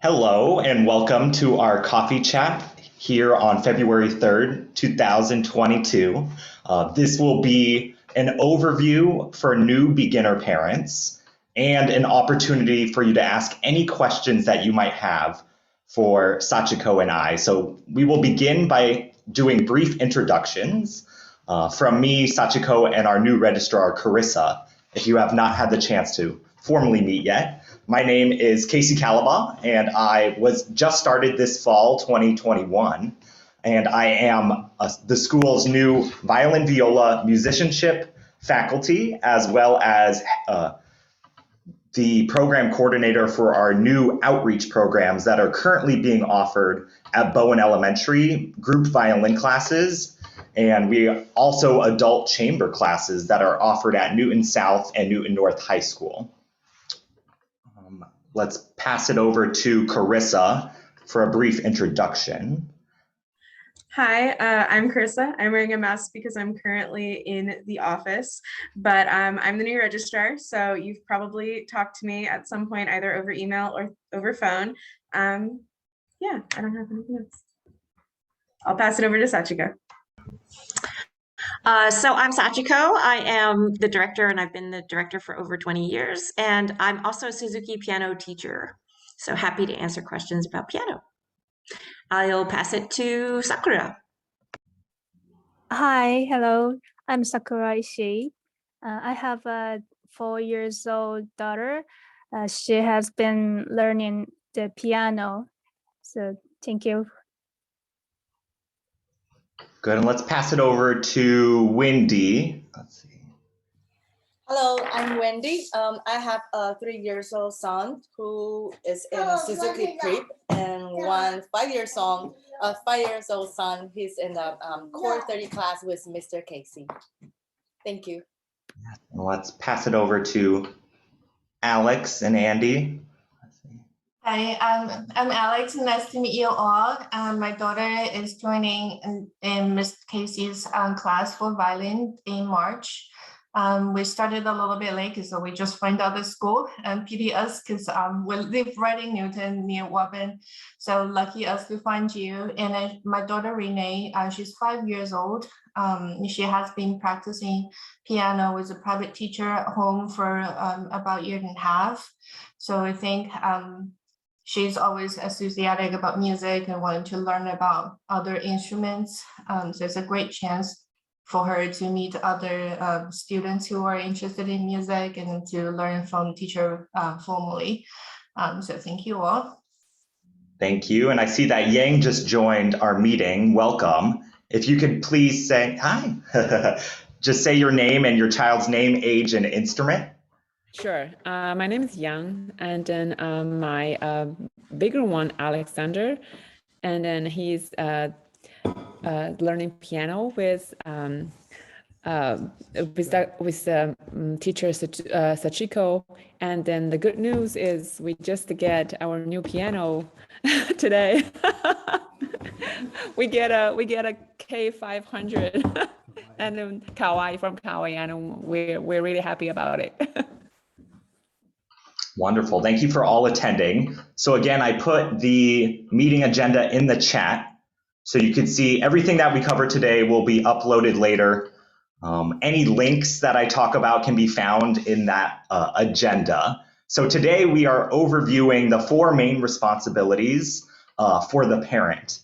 Hello and welcome to our coffee chat here on February 3rd, 2022. This will be an overview for new beginner parents and an opportunity for you to ask any questions that you might have for Sachiko and I. So we will begin by doing brief introductions from me, Sachiko, and our new registrar, Carissa, if you have not had the chance to formally meet yet. My name is Casey Calabaugh, and I was just started this fall 2021, and I am the school's new violin viola musicianship faculty, as well as the program coordinator for our new outreach programs that are currently being offered at Bowen Elementary, group violin classes, and we also adult chamber classes that are offered at Newton South and Newton North High School. Let's pass it over to Carissa for a brief introduction. Hi, I'm Carissa. I'm wearing a mask because I'm currently in the office, but I'm the new registrar, so you've probably talked to me at some point either over email or over phone. Yeah, I don't have anything else. I'll pass it over to Sachiko. So I'm Sachiko. I am the director, and I've been the director for over 20 years, and I'm also a Suzuki piano teacher. So happy to answer questions about piano. I'll pass it to Sakura. Hi, hello. I'm Sakura Ishii. I have a 4-year-old daughter. She has been learning the piano. So thank you. Good, and let's pass it over to Wendy. Let's see. Hello, I'm Wendy. I have a 3-year-old son who is in a Suzuki Creep, and one 5-year-old son. He's in the Core 30 class with Mr. Casey. Thank you. Let's pass it over to Alex and Andy. Hi, I'm Alex. Nice to meet you all. My daughter is joining in Miss Casey's class for violin in March. We started a little bit late, so we just find out the school and pity us because we live right in Newton near Woburn. So lucky us to find you. And my daughter Renee, she's 5 years old. She has been practicing piano with a private teacher at home for about a year and a half. So I think she's always enthusiastic about music and wanting to learn about other instruments. So it's a great chance for her to meet other students who are interested in music and to learn from teacher formally. So thank you all. Thank you. And I see that Yang just joined our meeting. Welcome. If you could please say hi. Just say your name and your child's name, age, and instrument. Sure. My name is Yang, and then my bigger one, Alexander, and then he's learning piano with teacher Sachiko. And then the good news is we just get our new piano today. we get a K500 and then Kauai from Kauai, and we're really happy about it. Wonderful. Thank you for all attending. So again, I put the meeting agenda in the chat so you can see everything that we cover today will be uploaded later. Any links that I talk about can be found in that agenda. So today we are overviewing the 4 main responsibilities for the parent.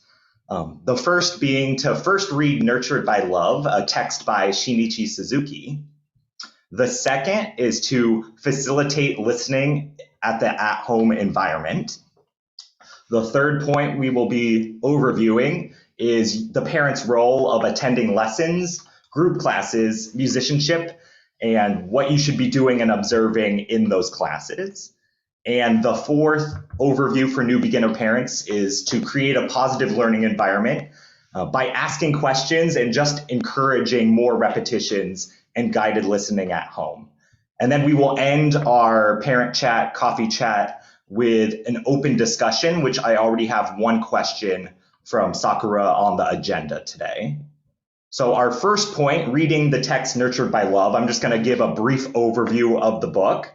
The first being to first read Nurtured by Love, a text by Shinichi Suzuki. The second is to facilitate listening at the at-home environment. The third point we will be overviewing is the parent's role of attending lessons, group classes, musicianship, and what you should be doing and observing in those classes. And the fourth overview for new beginner parents is to create a positive learning environment by asking questions and just encouraging more repetitions and guided listening at home. And then we will end our parent chat, coffee chat, with an open discussion, which I already have one question from Sakura on the agenda today. So our first point, reading the text Nurtured by Love, I'm just going to give a brief overview of the book.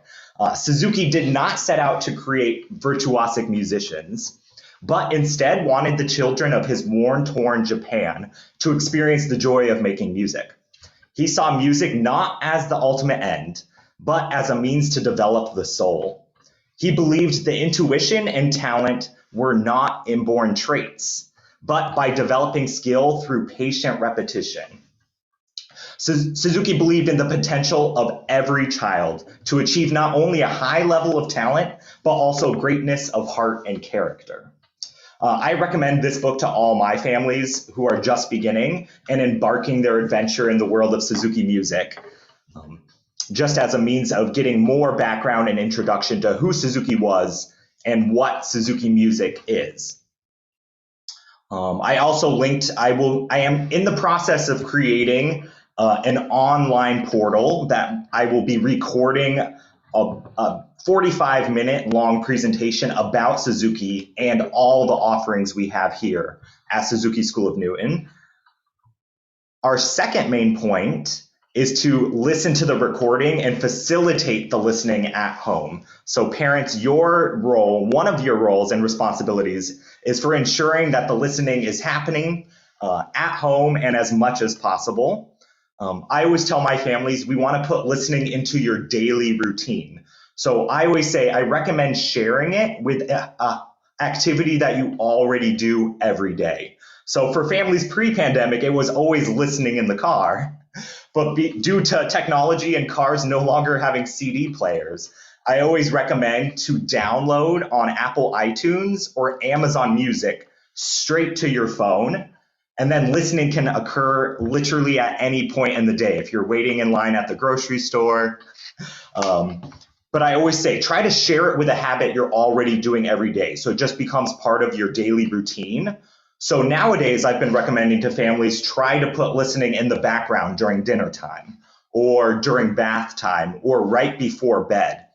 Suzuki did not set out to create virtuosic musicians, but instead wanted the children of his war-torn Japan to experience the joy of making music. He saw music not as the ultimate end, but as a means to develop the soul. He believed the intuition and talent were not inborn traits, but by developing skill through patient repetition. Suzuki believed in the potential of every child to achieve not only a high level of talent, but also greatness of heart and character. I recommend this book to all my families who are just beginning and embarking their adventure in the world of Suzuki music, just as a means of getting more background and introduction to who Suzuki was and what Suzuki music is. I also linked, I am in the process of creating an online portal that I will be recording a 45-minute long presentation about Suzuki and all the offerings we have here at Suzuki School of Newton. Our second main point is to listen to the recording and facilitate the listening at home. So parents, your role, one of your roles and responsibilities is for ensuring that the listening is happening at home and as much as possible. I always tell my families, we want to put listening into your daily routine. So I always say, I recommend sharing it with an activity that you already do every day. So for families pre-pandemic, it was always listening in the car. But due to technology and cars no longer having CD players, I always recommend to download on Apple iTunes or Amazon Music straight to your phone. And then listening can occur literally at any point in the day. If you're waiting in line at the grocery store. But I always say, try to share it with a habit you're already doing every day. So it just becomes part of your daily routine. So nowadays, I've been recommending to families try to put listening in the background during dinner time or during bath time or right before bed.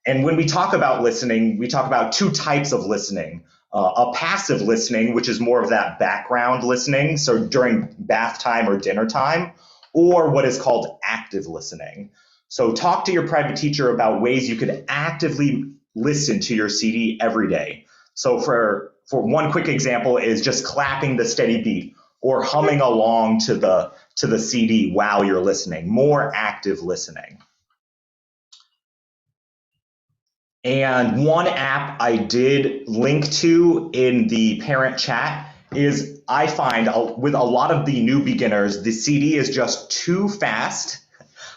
And when we talk about listening, we talk about two types of listening. A passive listening, which is more of that background listening, so during bath time or dinner time, or what is called active listening. So talk to your private teacher about ways you could actively listen to your CD every day. So for one quick example is just clapping the steady beat or humming along to the CD while you're listening, more active listening. And one app I did link to in the parent chat is I find with a lot of the new beginners, the CD is just too fast,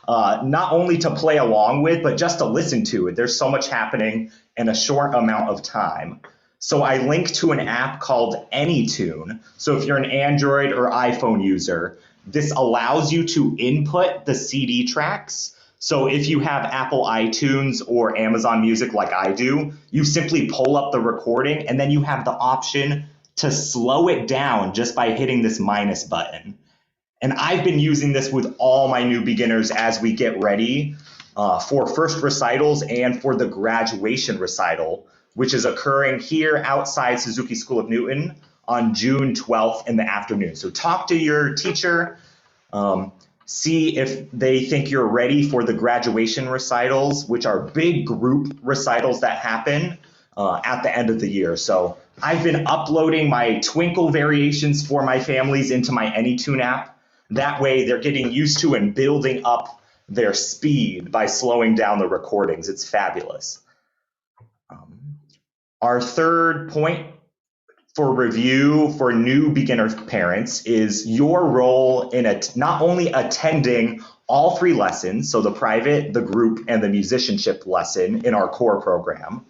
not only to play along with, but just to listen to it. There's so much happening in a short amount of time. So I linked to an app called AnyTune. So if you're an Android or iPhone user, this allows you to input the CD tracks. So if you have Apple iTunes or Amazon Music like I do, you simply pull up the recording and then you have the option to slow it down just by hitting this minus button. And I've been using this with all my new beginners as we get ready for first recitals and for the graduation recital, which is occurring here outside Suzuki School of Newton on June 12th in the afternoon. So talk to your teacher, see if they think you're ready for the graduation recitals, which are big group recitals that happen at the end of the year. So I've been uploading my Twinkle variations for my families into my AnyTune app. That way they're getting used to and building up their speed by slowing down the recordings. It's fabulous. Our third point for review for new beginner parents is your role in not only attending all three lessons, so the private, the group, and the musicianship lesson in our core program,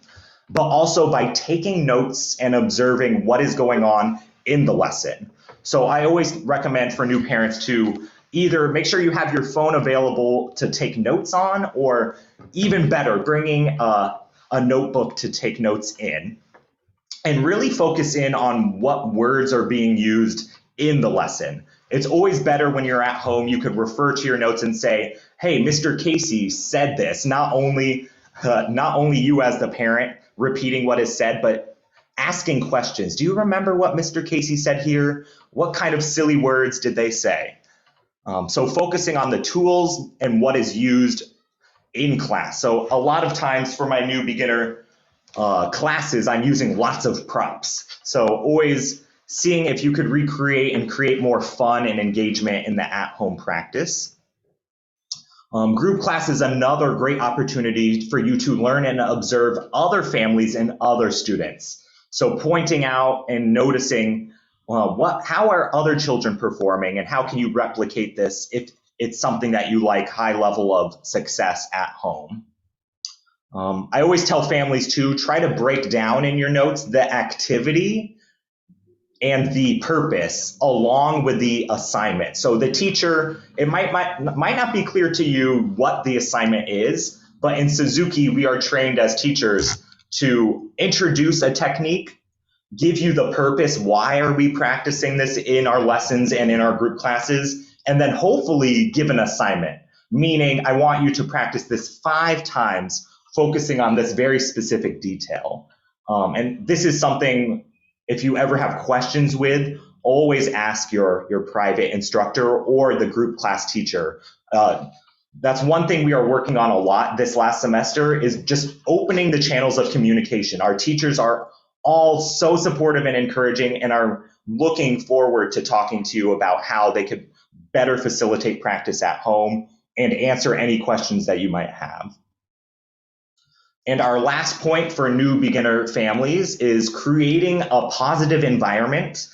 but also by taking notes and observing what is going on in the lesson. So I always recommend for new parents to either make sure you have your phone available to take notes on, or even better, bringing a notebook to take notes in, and really focus in on what words are being used in the lesson. It's always better when you're at home, you could refer to your notes and say, hey, Mr. Casey said this, not only you as the parent repeating what is said, but asking questions. Do you remember what Mr. Casey said here? What kind of silly words did they say? So focusing on the tools and what is used in class. So a lot of times for my new beginner classes, I'm using lots of props. So always seeing if you could recreate and create more fun and engagement in the at-home practice. Group class is another great opportunity for you to learn and observe other families and other students. So pointing out and noticing how are other children performing and how can you replicate this if it's something that you like, high level of success at home. I always tell families to try to break down in your notes the activity and the purpose along with the assignment. So the teacher, it might not be clear to you what the assignment is, but in Suzuki, we are trained as teachers to introduce a technique, give you the purpose, why are we practicing this in our lessons and in our group classes, and then hopefully give an assignment, meaning I want you to practice this 5 times, focusing on this very specific detail. And this is something, if you ever have questions with, always ask your private instructor or the group class teacher. That's one thing we are working on a lot this last semester is just opening the channels of communication. Our teachers are all so supportive and encouraging and are looking forward to talking to you about how they could better facilitate practice at home and answer any questions that you might have. And our last point for new beginner families is creating a positive environment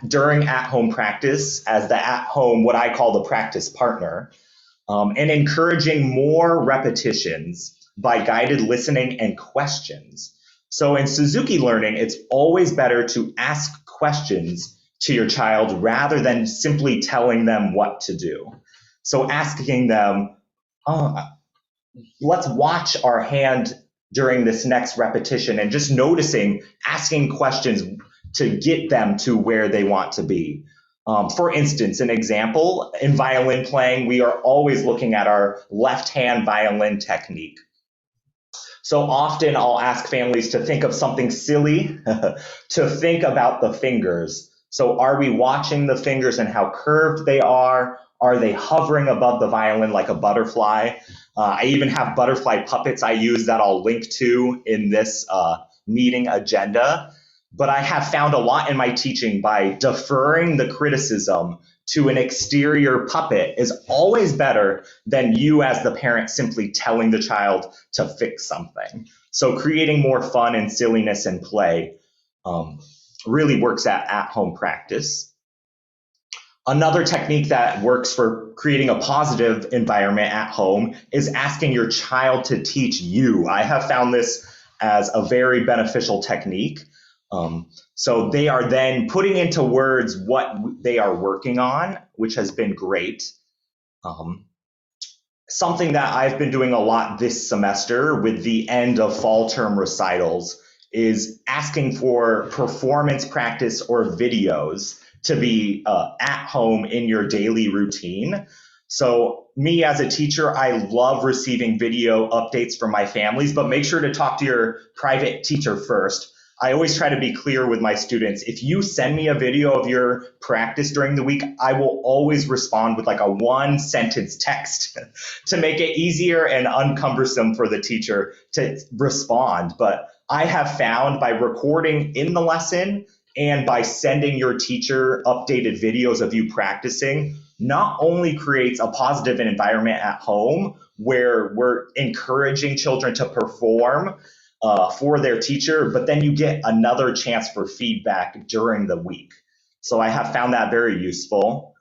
during at-home practice as the at-home, what I call the practice partner, and encouraging more repetitions by guided listening and questions. So in Suzuki learning, it's always better to ask questions to your child rather than simply telling them what to do. So asking them, let's watch our hand during this next repetition and just noticing, asking questions to get them to where they want to be. For instance, an example, in violin playing, we are always looking at our left-hand violin technique. So often I'll ask families to think of something silly, to think about the fingers. So are we watching the fingers and how curved they are? Are they hovering above the violin like a butterfly? I even have butterfly puppets I use that I'll link to in this meeting agenda. But I have found a lot in my teaching by deferring the criticism to an exterior puppet is always better than you as the parent simply telling the child to fix something. So creating more fun and silliness and play really works at home practice. Another technique that works for creating a positive environment at home is asking your child to teach you. I have found this as a very beneficial technique. So they are then putting into words what they are working on, which has been great. Something that I've been doing a lot this semester with the end of fall term recitals is asking for performance practice or videos to be at home in your daily routine. So me as a teacher, I love receiving video updates from my families, but make sure to talk to your private teacher first. I always try to be clear with my students. If you send me a video of your practice during the week, I will always respond with like a 1-sentence text to make it easier and uncumbersome for the teacher to respond. But I have found by recording in the lesson and by sending your teacher updated videos of you practicing, not only creates a positive environment at home where we're encouraging children to perform for their teacher, but then you get another chance for feedback during the week. So I have found that very useful.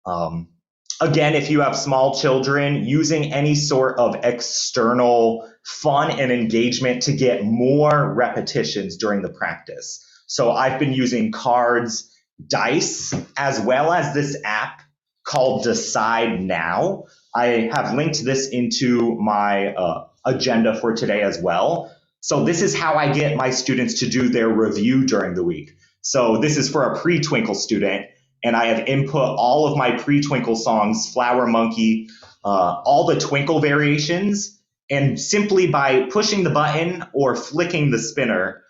Again, if you have small children, using any sort of external fun and engagement to get more repetitions during the practice. So I've been using cards, dice, as well as this app called Decide Now. I have linked this into my agenda for today as well. So this is how I get my students to do their review during the week. So this is for a pre-Twinkle student, and I have input all of my pre-Twinkle songs, Flower Monkey, all the Twinkle variations, and simply by pushing the button or flicking the spinner,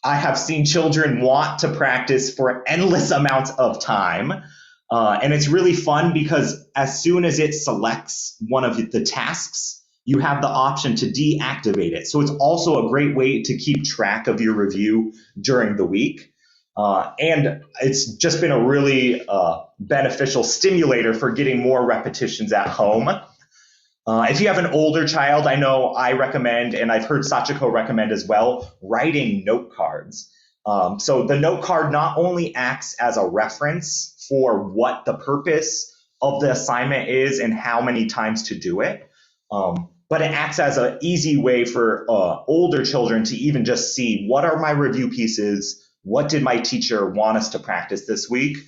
I have seen children want to practice for endless amounts of time. And it's really fun because as soon as it selects one of the tasks, you have the option to deactivate it. So it's also a great way to keep track of your review during the week. And it's just been a really beneficial stimulator for getting more repetitions at home. If you have an older child, I know I recommend, and I've heard Sachiko recommend as well, writing note cards. So the note card not only acts as a reference for what the purpose of the assignment is and how many times to do it, but it acts as an easy way for older children to even just see, what are my review pieces? What did my teacher want us to practice this week?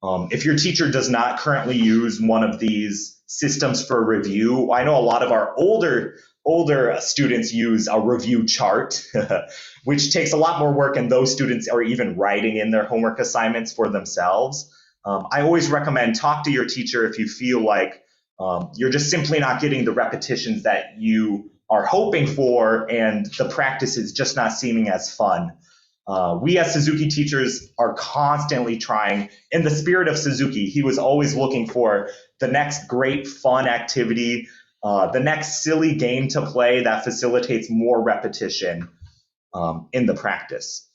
If your teacher does not currently use one of these systems for review, I know a lot of our older students use a review chart, which takes a lot more work, and those students are even writing in their homework assignments for themselves. I always recommend talk to your teacher if you feel like you're just simply not getting the repetitions that you are hoping for, and the practice is just not seeming as fun. We as Suzuki teachers are constantly trying. In the spirit of Suzuki, he was always looking for the next great fun activity, the next silly game to play that facilitates more repetition in the practice.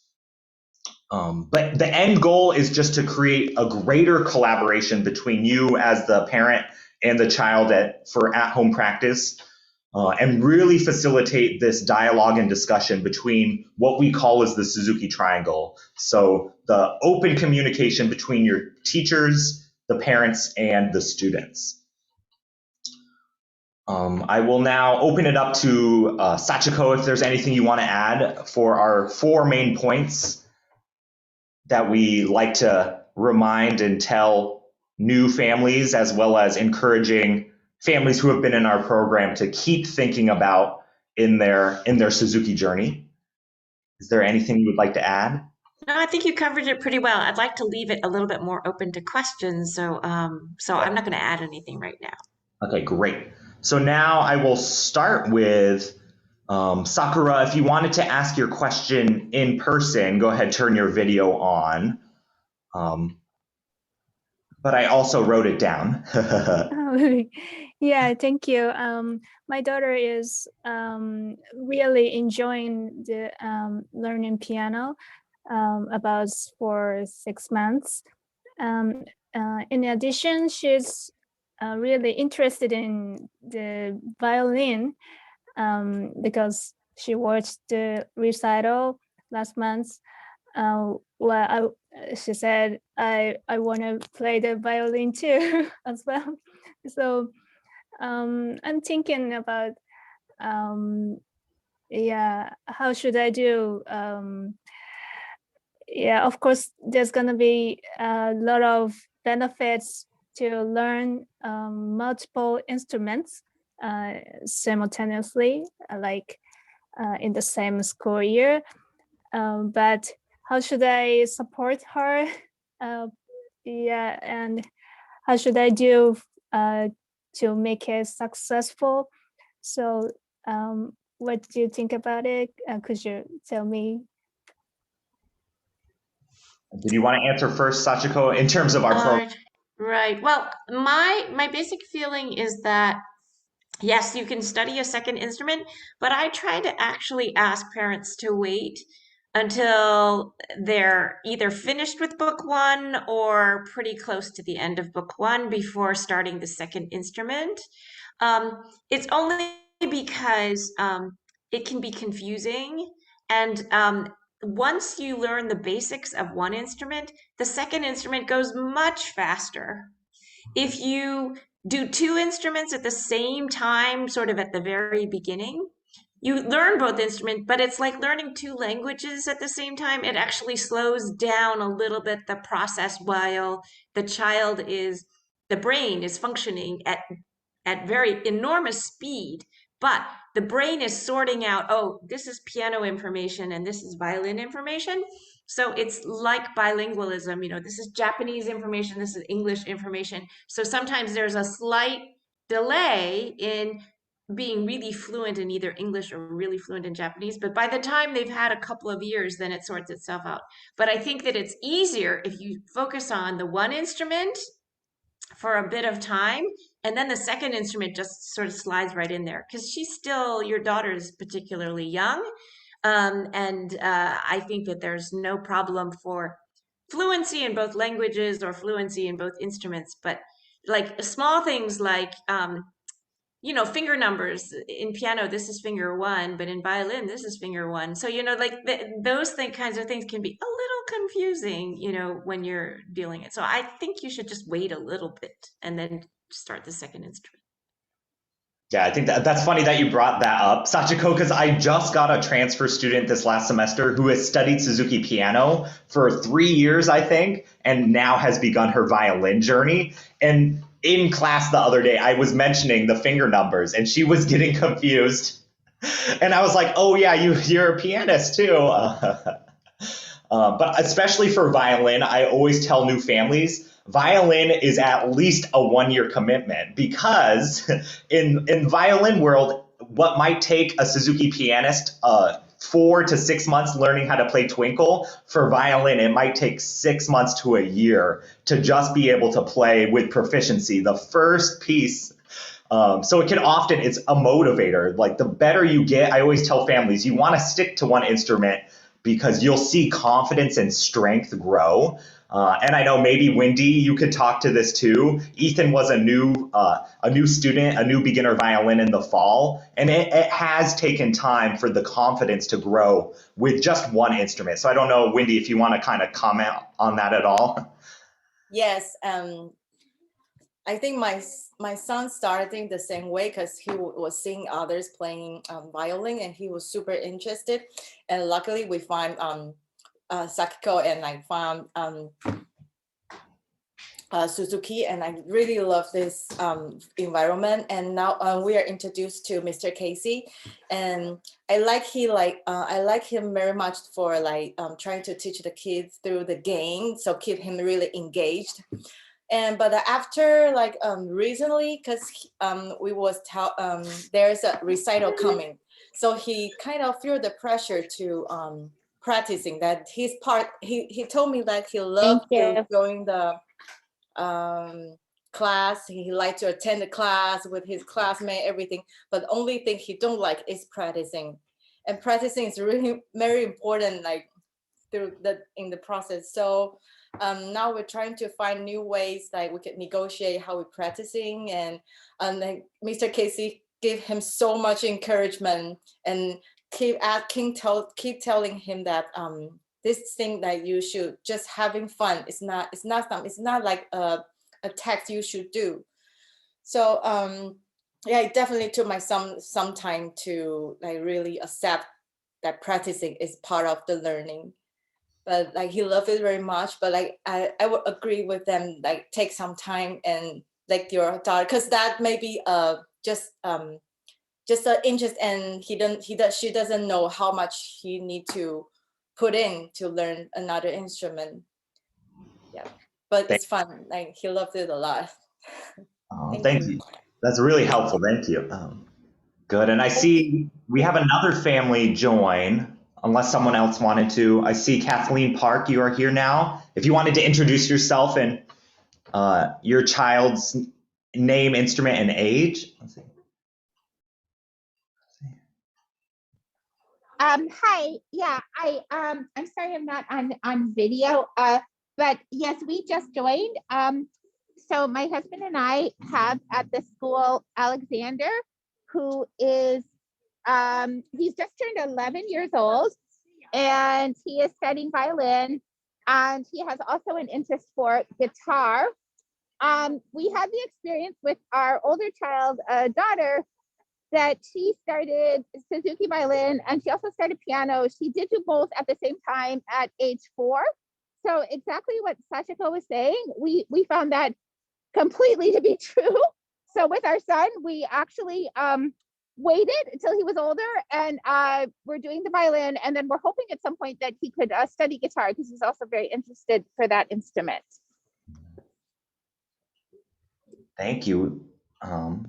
But the end goal is just to create a greater collaboration between you as the parent and the child for at-home practice, and really facilitate this dialogue and discussion between what we call as the Suzuki Triangle. So the open communication between your teachers, the parents, and the students. I will now open it up to Sachiko if there's anything you want to add for our 4 main points that we like to remind and tell new families, as well as encouraging families who have been in our program to keep thinking about in their Suzuki journey. Is there anything you would like to add? No, I think you covered it pretty well. I'd like to leave it a little bit more open to questions, so so I'm not going to add anything right now. Okay, great. So now I will start with Sakura. If you wanted to ask your question in person, go ahead, turn your video on. But I also wrote it down. Yeah, thank you. My daughter is really enjoying the learning piano about for 6 months. In addition, she's really interested in the violin because she watched the recital last month. She said, I want to play the violin too as well. So I'm thinking about, how should I do? Of course, there's going to be a lot of benefits to learn multiple instruments simultaneously, like in the same school year. But how should I support her? And how should I do to make it successful? So what do you think about it? Could you tell me? Did you want to answer first, Sachiko, in terms of our program? Right. Well, my basic feeling is that yes, you can study a second instrument, but I try to actually ask parents to wait until they're either finished with book 1 or pretty close to the end of book 1 before starting the second instrument. It's only because it can be confusing, and once you learn the basics of one instrument, the second instrument goes much faster. If you do 2 instruments at the same time, sort of at the very beginning, you learn both instruments, but it's like learning 2 languages at the same time. It actually slows down a little bit the process while the brain is functioning at very enormous speed, but the brain is sorting out, oh, this is piano information and this is violin information. So it's like bilingualism, this is Japanese information, this is English information. So sometimes there's a slight delay in being really fluent in either English or really fluent in Japanese. But by the time they've had a couple of years, then it sorts itself out. But I think that it's easier if you focus on the one instrument for a bit of time And then the second instrument just sort of slides right in there because your daughter is particularly young. And I think that there's no problem for fluency in both languages or fluency in both instruments, but like small things like, finger numbers in piano, this is finger 1, but in violin, this is finger 1. So, those kinds of things can be a little confusing, when you're dealing it. So I think you should just wait a little bit and then start the second instrument. Yeah, I think that's funny that you brought that up, Sachiko, because I just got a transfer student this last semester who has studied Suzuki piano for 3 years, I think, and now has begun her violin journey. And in class the other day, I was mentioning the finger numbers, and she was getting confused. And I was like, oh yeah, you're a pianist too. But especially for violin, I always tell new families, violin is at least a 1-year commitment, because in violin world, what might take a Suzuki pianist 4 to 6 months learning how to play Twinkle, for violin it might take 6 months to a year to just be able to play with proficiency the first piece. So it's a motivator. Like the better you get, I always tell families, you want to stick to one instrument because you'll see confidence and strength grow. And I know maybe Wendy, you could talk to this too. Ethan was a new student, a new beginner violin in the fall, and it has taken time for the confidence to grow with just one instrument. So I don't know, Wendy, if you want to kind of comment on that at all. Yes, I think my son started the same way because he was seeing others playing violin, and he was super interested. And luckily, we found Sakiko, and I found Suzuki, and I really love this environment. And now we are introduced to Mr. Casey, and I like him very much for trying to teach the kids through the game, so keep him really engaged. But after recently, because there's a recital coming, so he kind of feel the pressure to practicing that his part. He told me that he loved going the class. He liked to attend the class with his classmate, everything. But the only thing he don't like is practicing, and practicing is really very important, in the process. So now we're trying to find new ways we can negotiate how we're practicing, and Mr. Casey gave him so much encouragement and keep telling him that this thing that you should just having fun. It's not like a text you should do. So yeah, it definitely took my some time to really accept that practicing is part of the learning. But he loved it very much. But I would agree with them, take some time, and your daughter, because that may be just an interest, and she doesn't know how much he need to put in to learn another instrument. Yeah, but it's fun. He loved it a lot. Thank you. That's really helpful. Thank you. Good. And I see we have another family join, unless someone else wanted to. I see Kathleen Park, you are here now. If you wanted to introduce yourself and your child's name, instrument, and age. Let's see. Hi. Yeah, I'm sorry I'm not on video. But yes, we just joined. So my husband and I have at the school Alexander, who is he's just turned 11 years old, and he is studying violin, and he has also an interest for guitar. We had the experience with our older child, daughter, that she started Suzuki violin, and she also started piano. She did do both at the same time at age 4. So exactly what Sachiko was saying, we found that completely to be true. So with our son, we actually waited until he was older, and we're doing the violin, and then we're hoping at some point that he could study guitar, because he's also very interested for that instrument. Thank you.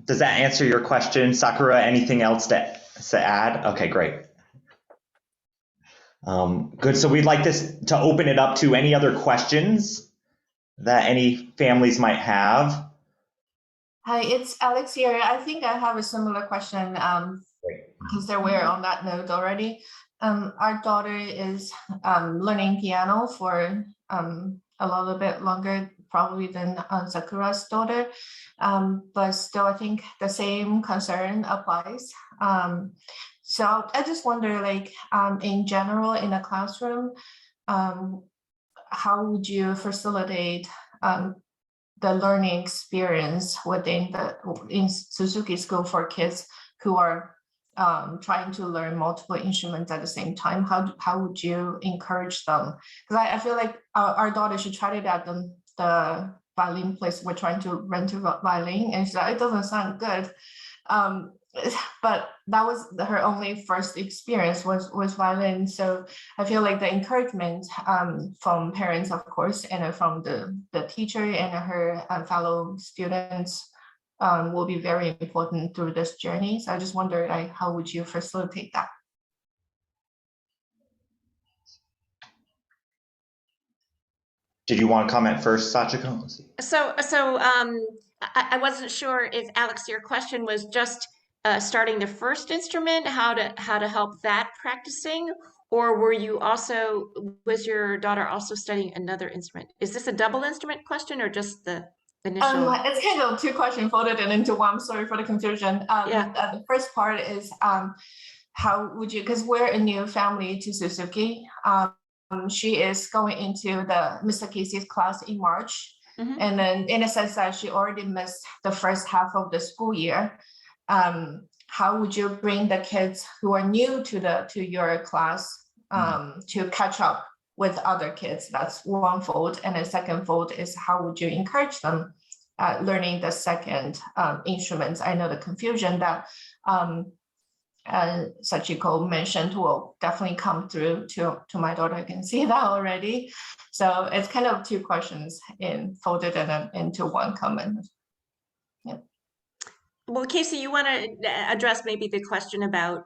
Does that answer your question, Sakura? Anything else to add? Okay, great. Good. So we'd like to open it up to any other questions that any families might have. Hi, it's Alex here. I think I have a similar question because they were on that note already. Our daughter is learning piano for a little bit longer probably than Sakura's daughter, but still I think the same concern applies. So I just wonder, like in general in a classroom, how would you facilitate the learning experience in Suzuki School for kids who are trying to learn multiple instruments at the same time? How would you encourage them? Because I feel like our daughter, she tried it at the violin place. We're trying to rent a violin, and she said it doesn't sound good. But that was her only first experience was violin. So I feel like the encouragement from parents, of course, and from the teacher and her fellow students will be very important through this journey. So I just wonder, like, how would you facilitate that? Did you want to comment first, Sachiko? So I wasn't sure if Alex, your question was just starting the first instrument, how to help that practicing, or was your daughter also studying another instrument? Is this a double instrument question or just the initial? It's kind of two questions folded into one. Sorry for the confusion. The first part is how would you, because we're a new family to Suzuki. She is going into the Mr. Casey's class in March. Mhm. And then in a sense that she already missed the first half of the school year. How would you bring the kids who are new to your class to catch up with other kids? That's one fold. And the second fold is how would you encourage them learning the second instruments? I know the confusion that Sachiko mentioned will definitely come through to my daughter. I can see that already. So it's kind of two questions folded into one comment. Yeah. Well, Casey, you want to address maybe the question about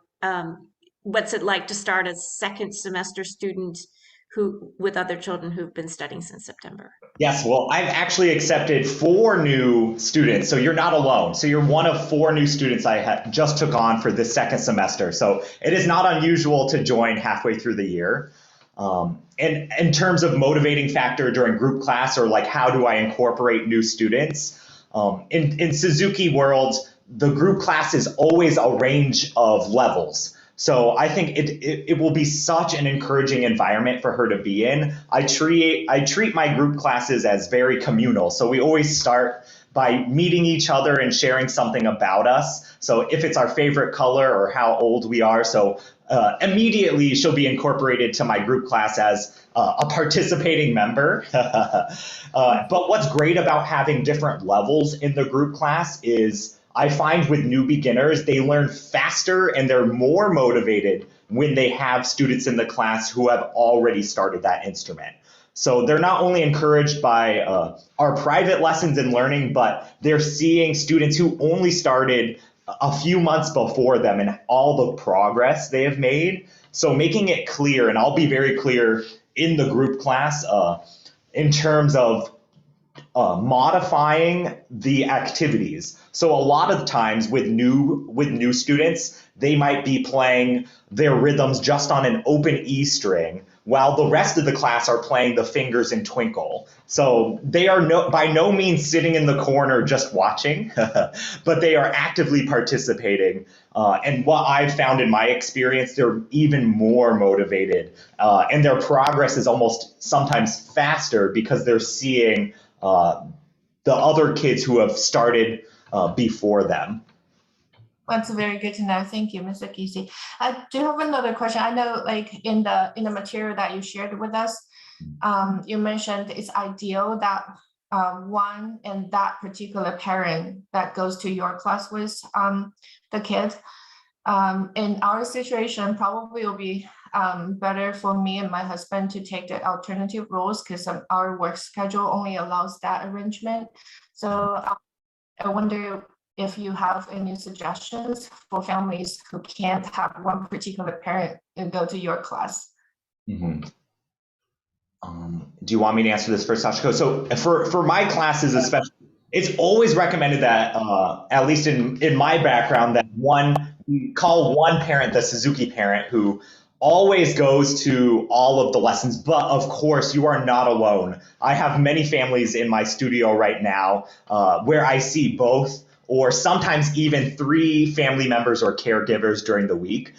what's it like to start a second semester student with other children who've been studying since September? Yes, well, I've actually accepted 4 new students, so you're not alone. So you're one of 4 new students I just took on for this second semester. So it is not unusual to join halfway through the year. And in terms of motivating factor during group class, or like how do I incorporate new students, in Suzuki world, the group class is always a range of levels. So I think it will be such an encouraging environment for her to be in. I treat my group classes as very communal. So we always start by meeting each other and sharing something about us. So if it's our favorite color or how old we are, so immediately she'll be incorporated to my group class as a participating member. But what's great about having different levels in the group class is I find with new beginners, they learn faster and they're more motivated when they have students in the class who have already started that instrument. So they're not only encouraged by our private lessons in learning, but they're seeing students who only started a few months before them and all the progress they have made. So making it clear, and I'll be very clear in the group class in terms of modifying the activities. So a lot of times with new students, they might be playing their rhythms just on an open E string, while the rest of the class are playing the fingers in twinkle. So they are by no means sitting in the corner just watching, but they are actively participating. And what I've found in my experience, they're even more motivated, and their progress is almost sometimes faster because they're seeing the other kids who have started before them. That's very good to know. Thank you, Mr. Casey. I do have another question. I know, like in the material that you shared with us, you mentioned it's ideal that one and that particular parent that goes to your class with the kid. In our situation, probably will be better for me and my husband to take the alternative roles because our work schedule only allows that arrangement. So I wonder if you have any suggestions for families who can't have one particular parent and go to your class. Mm-hmm. Do you want me to answer this first, Sachiko? So for my classes, especially, It's always recommended that, at least in my background, that we call one parent the Suzuki parent who always goes to all of the lessons. But of course, you are not alone. I have many families in my studio right now where I see both, or sometimes even three family members or caregivers during the week.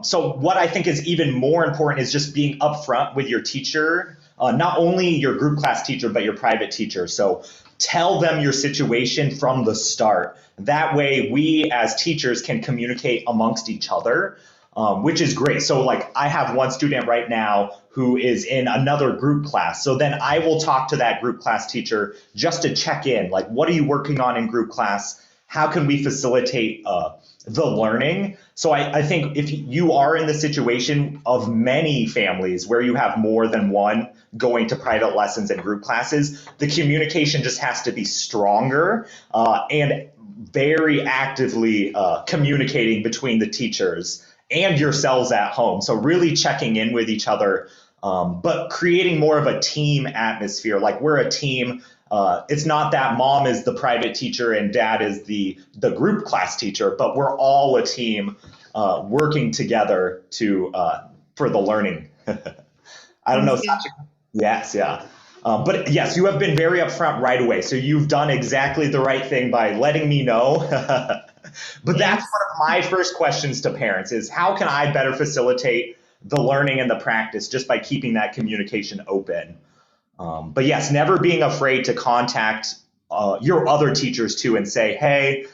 So what I think is even more important is just being upfront with your teacher, not only your group class teacher, but your private teacher. So tell them your situation from the start. That way we as teachers can communicate amongst each other, which is great. So like I have one student right now who is in another group class. So then I will talk to that group class teacher just to check in, like, what are you working on in group class? How can we facilitate the learning? So I think if you are in the situation of many families where you have more than one going to private lessons and group classes, the communication just has to be stronger and very actively communicating between the teachers and yourselves at home. So really checking in with each other, but creating more of a team atmosphere. Like we're a team. It's not that mom is the private teacher and dad is the group class teacher, but we're all a team working together for the learning. I don't know, Thank you. Sachi. Yes, yeah. But yes, you have been very upfront right away. So you've done exactly the right thing by letting me know. But that's Yes. one of my first questions to parents is how can I better facilitate the learning and the practice just by keeping that communication open? But yes, never being afraid to contact your other teachers too and say, hey,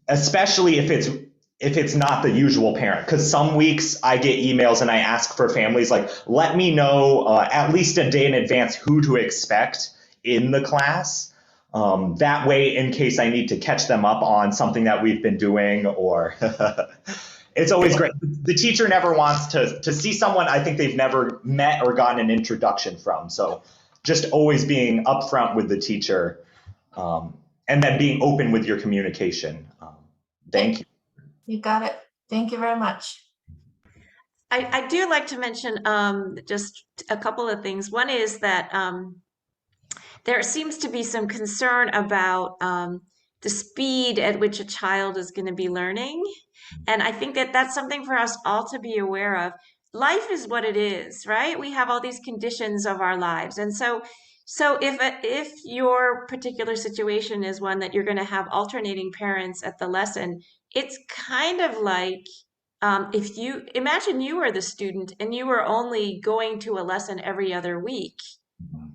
especially if it's not the usual parent, because some weeks I get emails and I ask for families like, let me know at least a day in advance who to expect in the class. That way, in case I need to catch them up on something that we've been doing, or it's always great. The teacher never wants to see someone I think they've never met or gotten an introduction from. So just always being upfront with the teacher, and then being open with your communication. Thank you. You got it. Thank you very much. I do like to mention just a couple of things. One is that there seems to be some concern about the speed at which a child is going to be learning. And I think that that's something for us all to be aware of. Life is what it is, right? We have all these conditions of our lives. And so if your particular situation is one that you're going to have alternating parents at the lesson, it's kind of like if you imagine you were the student and you were only going to a lesson every other week,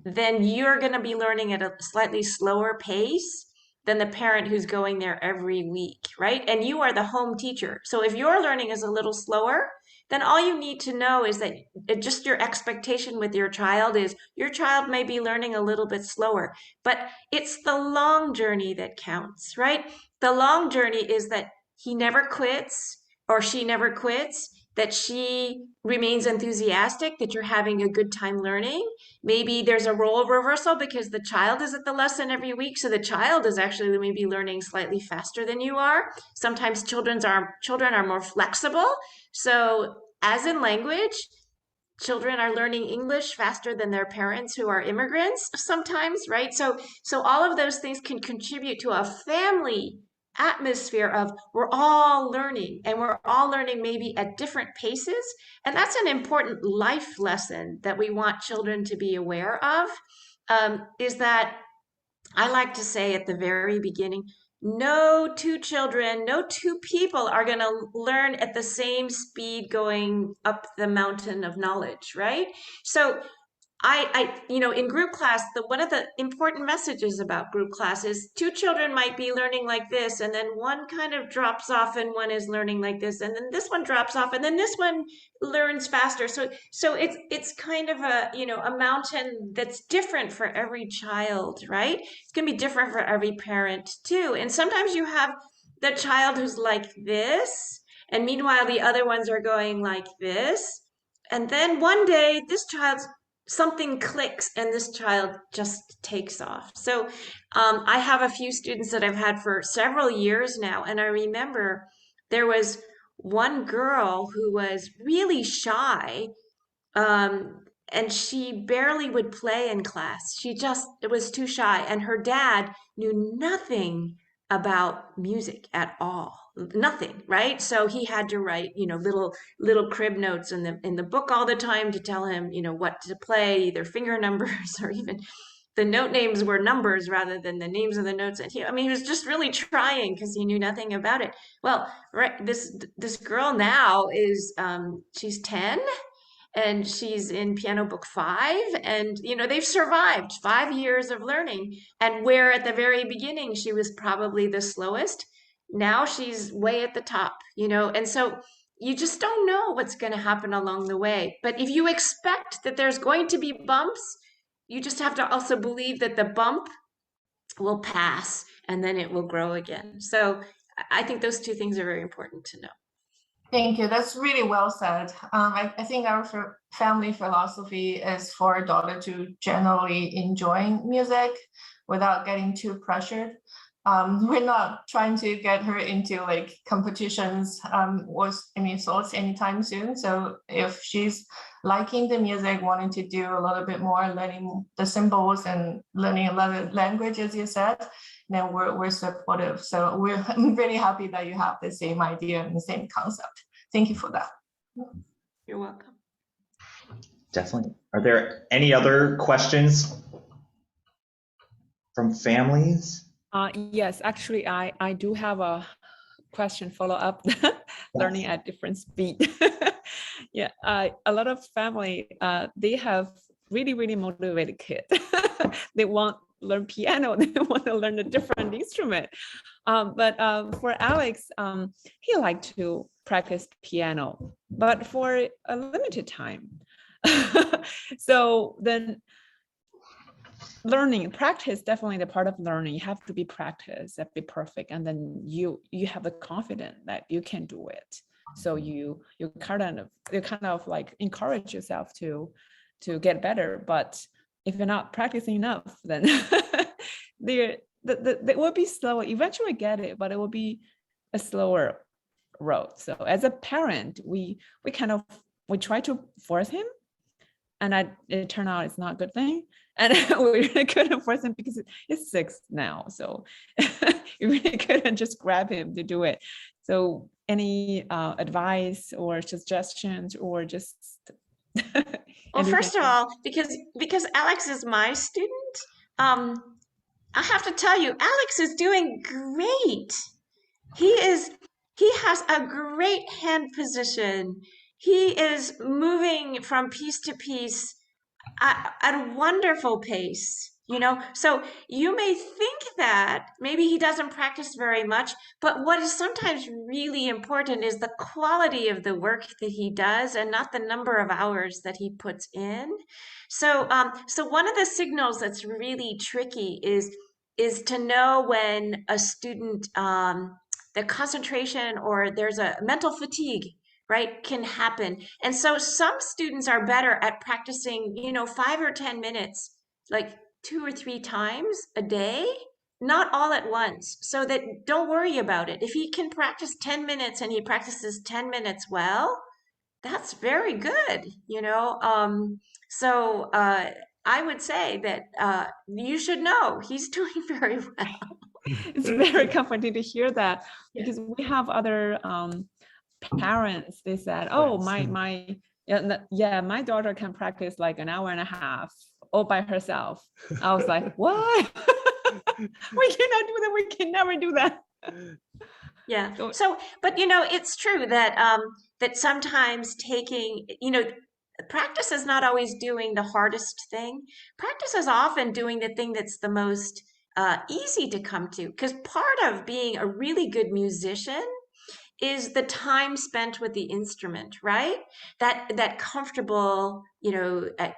then you're going to be learning at a slightly slower pace than the parent who's going there every week, right? And you are the home teacher. So if your learning is a little slower, then all you need to know is that just your expectation with your child is your child may be learning a little bit slower, but it's the long journey that counts, right? The long journey is that he never quits or she never quits, that she remains enthusiastic, that you're having a good time learning. Maybe there's a role reversal because the child is at the lesson every week, so the child is actually maybe learning slightly faster than you are. Sometimes children are more flexible. So as in language, children are learning English faster than their parents who are immigrants sometimes, right? So all of those things can contribute to a family atmosphere of we're all learning and we're all learning maybe at different paces. And that's an important life lesson that we want children to be aware of, is that I like to say at the very beginning, no two children, no two people are going to learn at the same speed going up the mountain of knowledge, right? So in group class, one of the important messages about group class is two children might be learning like this, and then one kind of drops off and one is learning like this, and then this one drops off, and then this one learns faster. So it's kind of a mountain that's different for every child, right? It's gonna be different for every parent too. And sometimes you have the child who's like this, and meanwhile the other ones are going like this. And then one day this child's something clicks and this child just takes off. So I have a few students that I've had for several years now, and I remember there was one girl who was really shy, and she barely would play in class. It was too shy. And her dad knew nothing about music at all. Nothing, right? So he had to write, little crib notes in the book all the time to tell him, what to play, either finger numbers or even the note names were numbers rather than the names of the notes. And he was just really trying because he knew nothing about it. Well, right, this girl now is she's 10 and she's in piano book 5, and they've survived 5 years of learning. And where at the very beginning she was probably the slowest, now she's way at the top. And so you just don't know what's going to happen along the way. But if you expect that there's going to be bumps, you just have to also believe that the bump will pass and then it will grow again. So I think those two things are very important to know. Thank you. That's really well said. I think our family philosophy is for our daughter to generally enjoy music without getting too pressured. We're not trying to get her into like competitions or any sorts anytime soon. So if she's liking the music, wanting to do a little bit more, learning the symbols and learning another language, as you said, then we're supportive. So I'm really happy that you have the same idea and the same concept. Thank you for that. You're welcome. Definitely. Are there any other questions from families? Yes, actually, I do have a question follow-up. Learning at different speed. Yeah, a lot of family, they have really motivated kids. They want to learn piano. They want to learn a different instrument. But for Alex, he liked to practice piano, but for a limited time. So then practice, definitely the part of learning. You have to be practiced and be perfect, and then you have the confidence that you can do it. So you kind of like encourage yourself to get better. But if you're not practicing enough, then they will be slow. Eventually get it, but it will be a slower road. So as a parent, we try to force him, and it turned out it's not a good thing. And we really couldn't force him because he's 6 now. So you really couldn't just grab him to do it. So any advice or suggestions or just Well, first of all, because Alex is my student, I have to tell you, Alex is doing great. He has a great hand position. He is moving from piece to piece at a wonderful pace, So you may think that maybe he doesn't practice very much, but what is sometimes really important is the quality of the work that he does and not the number of hours that he puts in. So one of the signals that's really tricky is to know when a student, the concentration or there's a mental fatigue, right, can happen. And so some students are better at practicing, 5 or 10 minutes, like 2 or 3 times a day, not all at once. So that don't worry about it. If he can practice 10 minutes and he practices 10 minutes well, that's very good, So I would say that you should know he's doing very well. It's very comforting to hear that, because we have other parents. They said, "Oh, my daughter can practice like an hour and a half all by herself." I was like, "What? We cannot do that. We can never do that." Yeah. So, but it's true that that sometimes taking, practice is not always doing the hardest thing. Practice is often doing the thing that's the most easy to come to, because part of being a really good musician is the time spent with the instrument, right? That comfortable,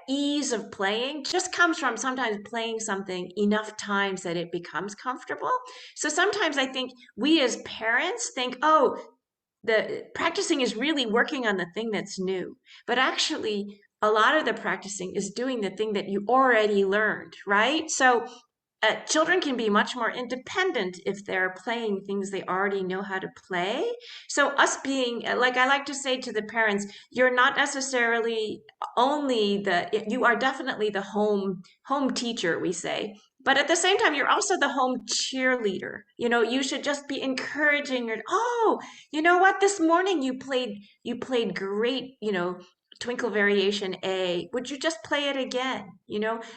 ease of playing just comes from sometimes playing something enough times that it becomes comfortable. So sometimes I think we as parents think, oh, the practicing is really working on the thing that's new, but actually a lot of the practicing is doing the thing that you already learned, right? So children can be much more independent if they're playing things they already know how to play. So us being, like I like to say to the parents, you're not necessarily you are definitely the home teacher, we say. But at the same time, you're also the home cheerleader. You should just be encouraging your, oh, you know what? This morning you played great, Twinkle Variation A. Would you just play it again?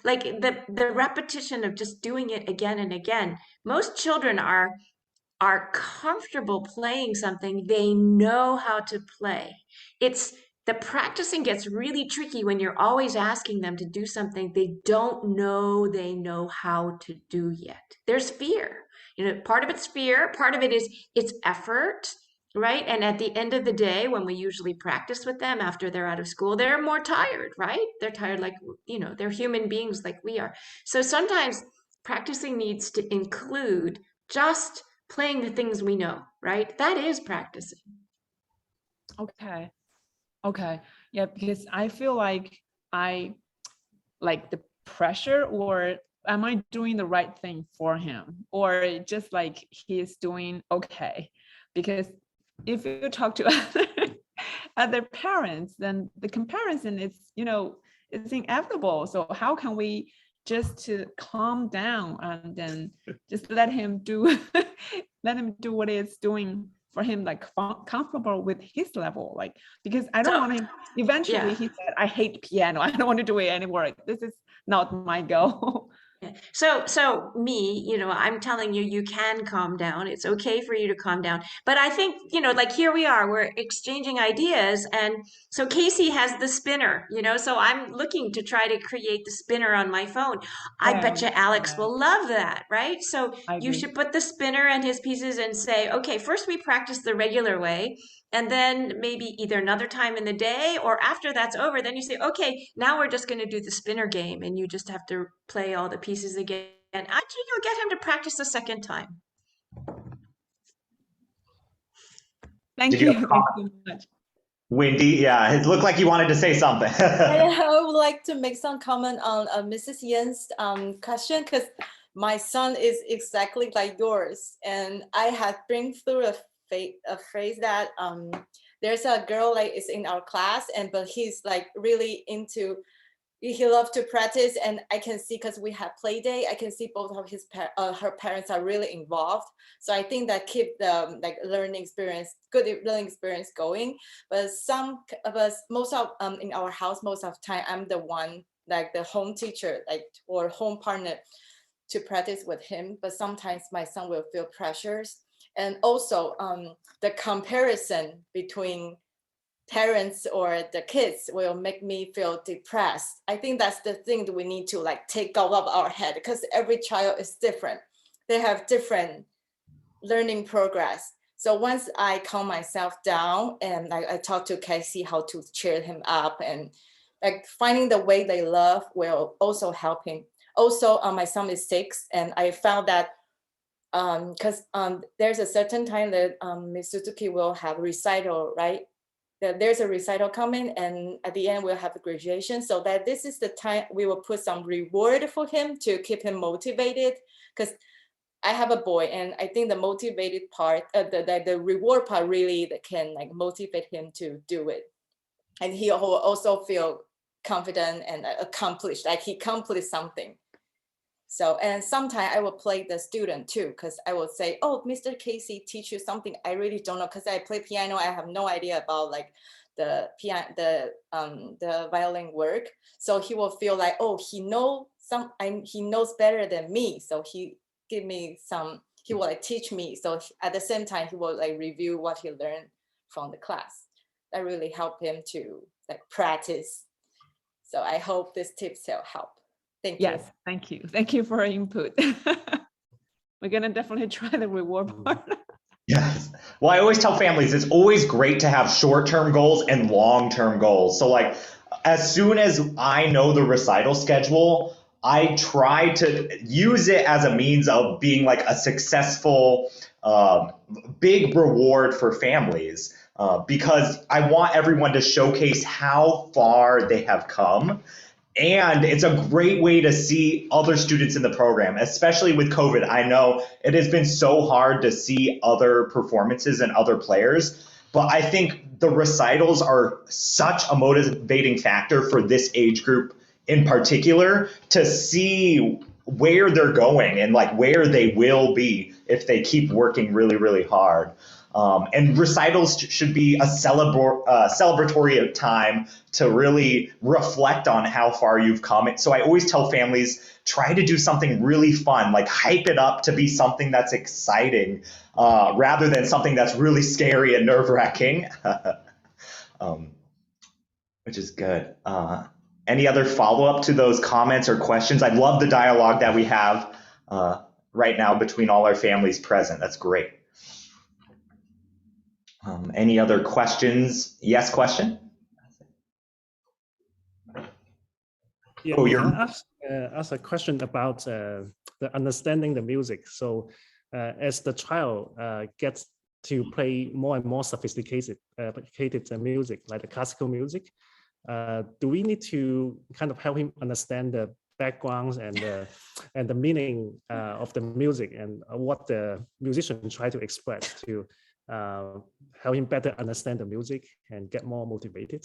Like the repetition of just doing it again and again. Most children are comfortable playing something they know how to play. It's the practicing gets really tricky when you're always asking them to do something they don't know they know how to do yet. There's fear. Part of it's fear, part of it is it's effort, right? And at the end of the day, when we usually practice with them after they're out of school, they're more tired, right? They're tired like, they're human beings like we are. So sometimes practicing needs to include just playing the things we know, right? That is practicing. Okay. Yeah, because I feel like the pressure, or am I doing the right thing for him? Or just like he's doing okay? Because if you talk to other parents, then the comparison is, it's inevitable. So how can we just to calm down and then just let him do what he's doing for him, like comfortable with his level, like, because I don't want him eventually. He said, I hate piano, I don't want to do it anymore. This is not my goal. So me, I'm telling you, you can calm down. It's okay for you to calm down. But I think, like here we are, we're exchanging ideas. And so Casey has the spinner, so I'm looking to try to create the spinner on my phone. I bet you Alex will love that, right? So you should put the spinner and his pieces and say, okay, first we practice the regular way. And then maybe either another time in the day or after that's over, then you say, okay, now we're just going to do the spinner game. And you just have to play all the pieces again. And actually, you'll get him to practice the second time. Thank you so much. Wendy, yeah, it looked like you wanted to say something. I would like to make some comment on Mrs. Yen's question, because my son is exactly like yours. And I had been through a phrase that there's a girl like is in our class, but he's like really into, he loves to practice, and I can see, because we have play day, I can see both of her parents are really involved. So I think that keep the like learning experience, good learning experience going. But most of in our house, most of the time I'm the one, like the home teacher, like, or home partner to practice with him. But sometimes my son will feel pressures. And also the comparison between parents or the kids will make me feel depressed. I think that's the thing that we need to like take out of our head, because every child is different. They have different learning progress. So once I calm myself down and I talk to Casey how to cheer him up, and like finding the way they love will also help him. Also, my son is 6, and I found that because there's a certain time that Ms. Suzuki will have recital, right? There's a recital coming, and at the end we'll have a graduation. So that this is the time we will put some reward for him to keep him motivated. Because I have a boy, and I think the motivated part, the reward part really that can like motivate him to do it. And he will also feel confident and accomplished, like he accomplished something. So, and sometimes I will play the student too, because I will say, oh, Mr. Casey teach you something I really don't know, because I play piano. I have no idea about like the piano, the violin work. So he will feel like, oh, he knows better than me. So he give me some, he will like teach me. So at the same time, he will like review what he learned from the class. That really helped him to like practice. So I hope this tips will help. Thank you. Yes, thank you. Thank you for your input. We're gonna definitely try the reward part. Yes. Well, I always tell families it's always great to have short-term goals and long-term goals. So like as soon as I know the recital schedule, I try to use it as a means of being like a successful big reward for families because I want everyone to showcase how far they have come. And it's a great way to see other students in the program, especially with COVID. I know it has been so hard to see other performances and other players, but I think the recitals are such a motivating factor for this age group in particular to see where they're going and like where they will be if they keep working really, really hard. And recitals should be a celebratory time to really reflect on how far you've come. So I always tell families, try to do something really fun, like hype it up to be something that's exciting rather than something that's really scary and nerve-wracking, which is good. Any other follow-up to those comments or questions? I love the dialogue that we have right now between all our families present. That's great. Any other questions? Yes, question? Yeah, Oh, can you're- I ask a question about the understanding the music. So as the child gets to play more and more sophisticated music, like the classical music, do we need to kind of help him understand the backgrounds and the meaning of the music and what the musician try to express to help him better understand the music and get more motivated?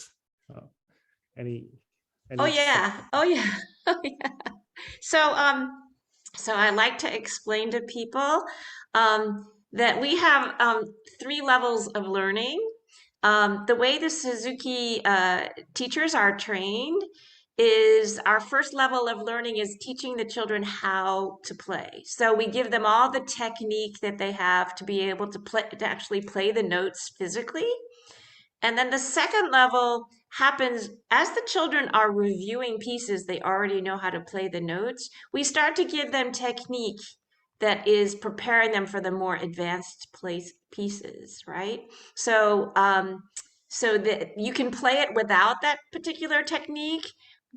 Any Oh yeah. Oh yeah. Oh yeah. So I like to explain to people that we have 3 levels of learning. The way the Suzuki teachers are trained is our first level of learning is teaching the children how to play. So we give them all the technique that they have to be able to play, to actually play the notes physically. And then the second level happens as the children are reviewing pieces, they already know how to play the notes. We start to give them technique that is preparing them for the more advanced pieces, right? So, so that you can play it without that particular technique,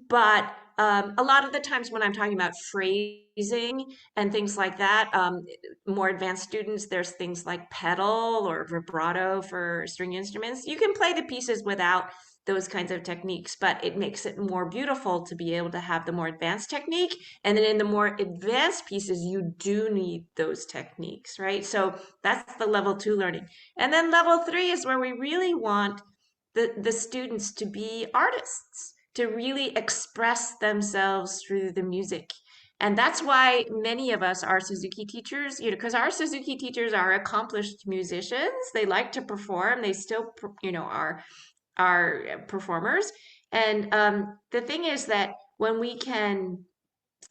but a lot of the times when I'm talking about phrasing and things like that, more advanced students, there's things like pedal or vibrato for string instruments. You can play the pieces without those kinds of techniques, but it makes it more beautiful to be able to have the more advanced technique. And then in the more advanced pieces, you do need those techniques, right? So that's the level 2 learning. And then level 3 is where we really want the students to be artists, to really express themselves through the music. And that's why many of us are Suzuki teachers, you know, because our Suzuki teachers are accomplished musicians. They like to perform. They still, you know, are performers. And the thing is that when we can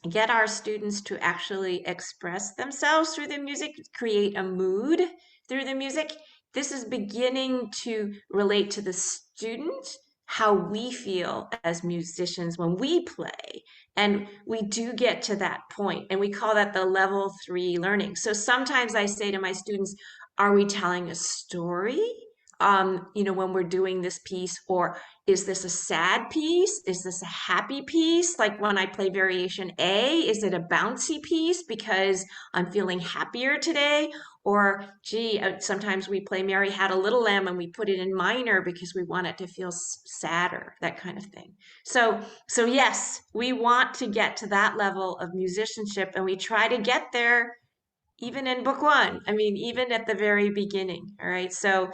get our students to actually express themselves through the music, create a mood through the music, this is beginning to relate to the student, how we feel as musicians when we play. And we do get to that point, and we call that the level 3 learning. So sometimes I say to my students, are we telling a story? You know, when we're doing this piece, or is this a sad piece? Is this a happy piece? Like when I play variation A, is it a bouncy piece because I'm feeling happier today? Or gee, sometimes we play Mary Had a Little Lamb and we put it in minor because we want it to feel sadder, that kind of thing. So yes, we want to get to that level of musicianship, and we try to get there even in book 1. I mean, even at the very beginning. All right. So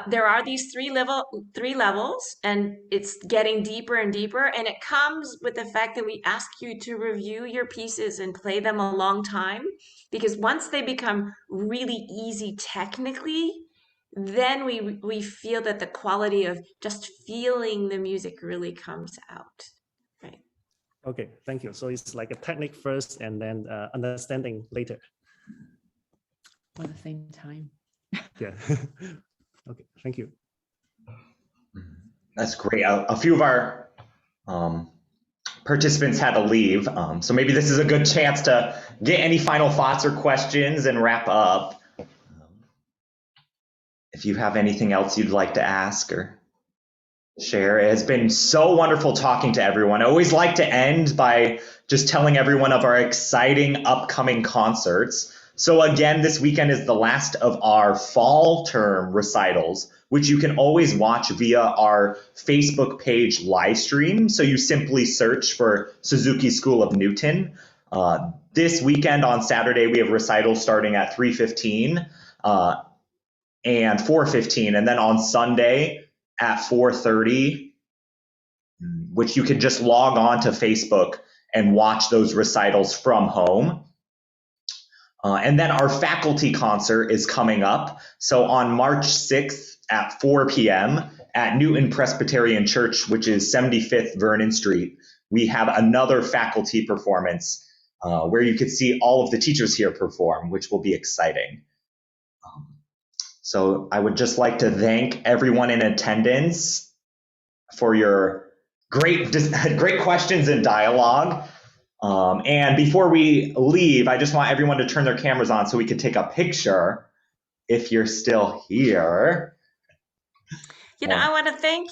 there are these 3 levels, and it's getting deeper and deeper. And it comes with the fact that we ask you to review your pieces and play them a long time, because once they become really easy technically, then we feel that the quality of just feeling the music really comes out. Right. Okay, thank you. So it's like a technique first and then understanding later. At the same time. Yeah. Okay, thank you. That's great. A few of our participants had to leave, so maybe this is a good chance to get any final thoughts or questions and wrap up. If you have anything else you'd like to ask or share. It has been so wonderful talking to everyone. I always like to end by just telling everyone of our exciting upcoming concerts. So again, this weekend is the last of our fall term recitals, which you can always watch via our Facebook page live stream. So you simply search for Suzuki School of Newton. This weekend on Saturday, we have recitals starting at 3:15 and 4:15, and then on Sunday at 4:30, which you can just log on to Facebook and watch those recitals from home. And then our faculty concert is coming up. So on March 6th at 4 p.m. at Newton Presbyterian Church, which is 75th Vernon Street, we have another faculty performance where you could see all of the teachers here perform, which will be exciting. So I would just like to thank everyone in attendance for your great questions and dialogue. And before we leave, I just want everyone to turn their cameras on so we can take a picture if you're still here. You know, I want to thank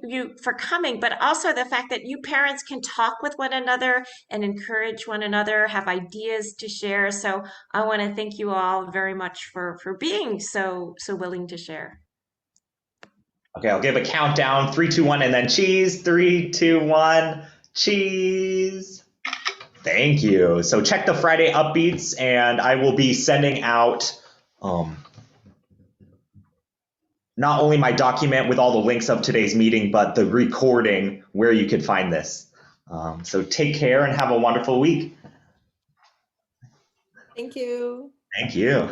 you for coming, but also the fact that you parents can talk with one another and encourage one another, have ideas to share. So I want to thank you all very much for being so willing to share. Okay, I'll give a countdown, 3, 2, 1, and then cheese. 3, 2, 1, cheese. Thank you. So check the Friday upbeats, and I will be sending out not only my document with all the links of today's meeting, but the recording where you could find this. So take care and have a wonderful week. Thank you. Thank you.